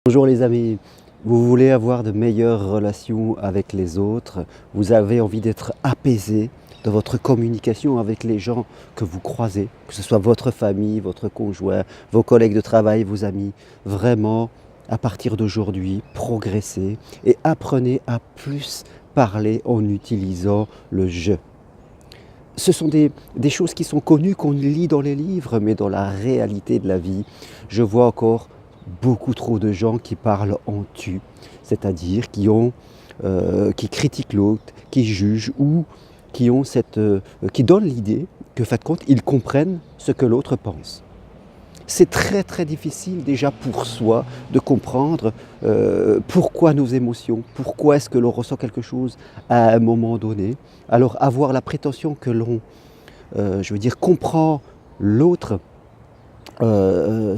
Bonjour les amis, vous voulez avoir de meilleures relations avec les autres, vous avez envie d'être apaisé dans votre communication avec les gens que vous croisez, que ce soit votre famille, votre conjoint, vos collègues de travail, vos amis. Vraiment, à partir d'aujourd'hui, progressez et apprenez à plus parler en utilisant le je. Ce sont des choses qui sont connues, qu'on lit dans les livres, mais dans la réalité de la vie, je vois encore beaucoup trop de gens qui parlent en tu, c'est-à-dire qui critiquent l'autre, qui jugent ou qui donnent l'idée que, en fin de compte, ils comprennent ce que l'autre pense. C'est très très difficile déjà pour soi de comprendre pourquoi nos émotions, pourquoi est-ce que l'on ressent quelque chose à un moment donné. Alors avoir la prétention que l'on, comprend l'autre,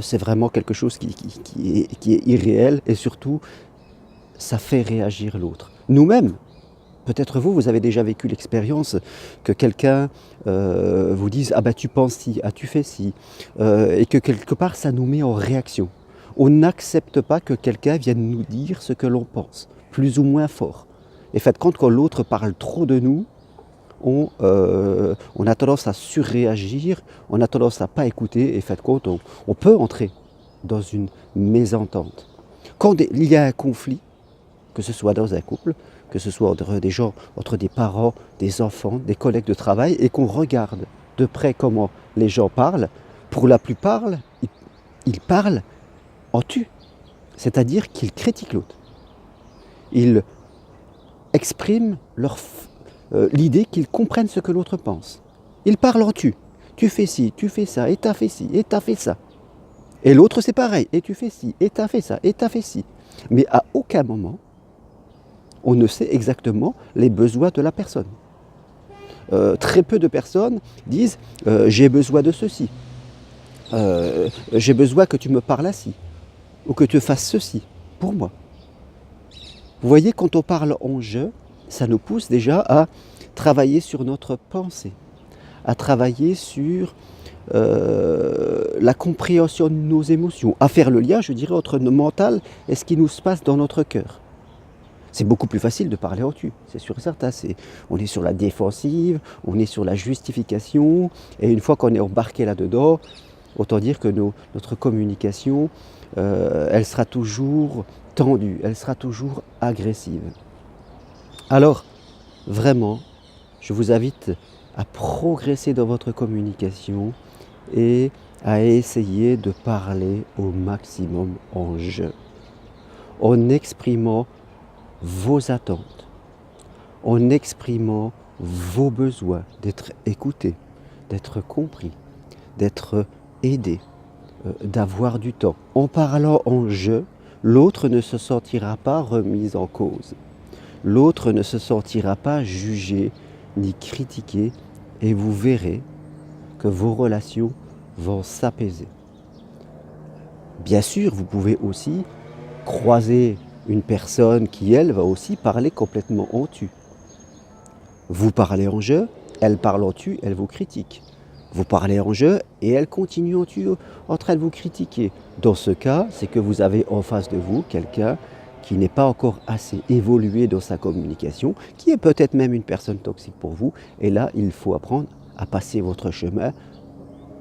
c'est vraiment quelque chose qui est irréel et surtout ça fait réagir l'autre. Nous-mêmes, peut-être vous avez déjà vécu l'expérience que quelqu'un vous dise « Ah ben tu penses ci, ah tu fais ci » et que quelque part ça nous met en réaction. On n'accepte pas que quelqu'un vienne nous dire ce que l'on pense, plus ou moins fort. Et faites compte quand l'autre parle trop de nous, on a tendance à surréagir, on a tendance à ne pas écouter et faites compte, on peut entrer dans une mésentente. Quand il y a un conflit, que ce soit dans un couple, que ce soit entre des gens, entre des parents, des enfants, des collègues de travail, et qu'on regarde de près comment les gens parlent, pour la plupart, ils parlent en tu, c'est-à-dire qu'ils critiquent l'autre. Ils expriment l'idée qu'ils comprennent ce que l'autre pense. Ils parlent en tu. Tu fais ci, tu fais ça, et t'as fait ci, et t'as fait ça. Et l'autre c'est pareil, et tu fais ci, et t'as fait ça, et t'as fait ci. Mais à aucun moment, on ne sait exactement les besoins de la personne. Très peu de personnes disent j'ai besoin de ceci, j'ai besoin que tu me parles ainsi, ou que tu fasses ceci pour moi. Vous voyez, quand on parle en je, ça nous pousse déjà à travailler sur notre pensée, à travailler sur la compréhension de nos émotions, à faire le lien, je dirais, entre notre mental et ce qui nous se passe dans notre cœur. C'est beaucoup plus facile de parler en tu, c'est sûr et certain. On est sur la défensive, on est sur la justification, et une fois qu'on est embarqué là-dedans, autant dire que notre communication, elle sera toujours tendue, elle sera toujours agressive. Alors, vraiment, je vous invite à progresser dans votre communication et à essayer de parler au maximum en je, en exprimant vos attentes, en exprimant vos besoins, d'être écouté, d'être compris, d'être aidé, d'avoir du temps. En parlant en je, l'autre ne se sentira pas remis en cause. L'autre ne se sentira pas jugé ni critiqué et vous verrez que vos relations vont s'apaiser. Bien sûr, vous pouvez aussi croiser une personne qui, elle, va aussi parler complètement en tu. Vous parlez en je, elle parle en tu, elle vous critique. Vous parlez en je et elle continue en tu en train de vous critiquer. Dans ce cas, c'est que vous avez en face de vous quelqu'un qui n'est pas encore assez évolué dans sa communication, qui est peut-être même une personne toxique pour vous. Et là, il faut apprendre à passer votre chemin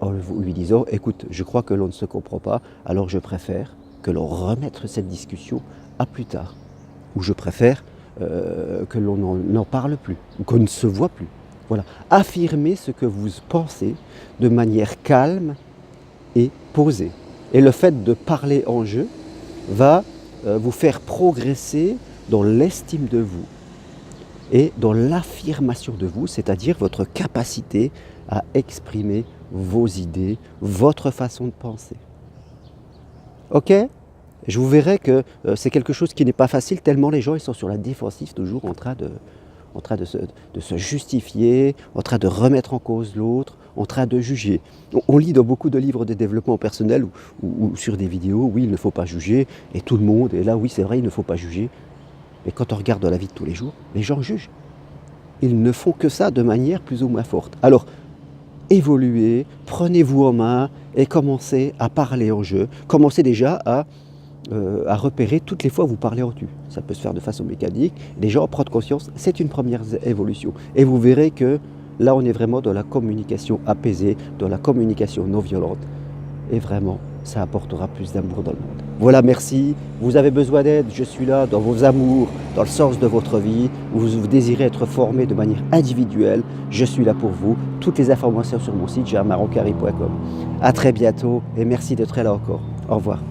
en lui disant « Écoute, je crois que l'on ne se comprend pas, alors je préfère que l'on remette cette discussion à plus tard. Ou je préfère que l'on n'en parle plus, ou qu'on ne se voit plus. » Voilà. Affirmez ce que vous pensez de manière calme et posée. Et le fait de parler en jeu va vous faire progresser dans l'estime de vous et dans l'affirmation de vous, c'est-à-dire votre capacité à exprimer vos idées, votre façon de penser. Ok ? Je vous verrai que c'est quelque chose qui n'est pas facile, tellement les gens ils sont sur la défensive, toujours en train de se justifier, en train de remettre en cause l'autre, en train de juger. On lit dans beaucoup de livres de développement personnel ou sur des vidéos, oui, il ne faut pas juger, et tout le monde est là, oui, c'est vrai, il ne faut pas juger. Mais quand on regarde dans la vie de tous les jours, les gens jugent. Ils ne font que ça de manière plus ou moins forte. Alors, évoluez, prenez-vous en main et commencez à parler en jeu. Commencez déjà à à repérer toutes les fois où vous parlez en tu. Ça peut se faire de façon mécanique. Les gens en prennent conscience, c'est une première évolution. Et vous verrez que là, on est vraiment dans la communication apaisée, dans la communication non violente. Et vraiment, ça apportera plus d'amour dans le monde. Voilà, merci. Vous avez besoin d'aide, je suis là dans vos amours, dans le sens de votre vie. Vous désirez être formé de manière individuelle, je suis là pour vous. Toutes les informations sur mon site germaroncari.com. À très bientôt et merci d'être là encore. Au revoir.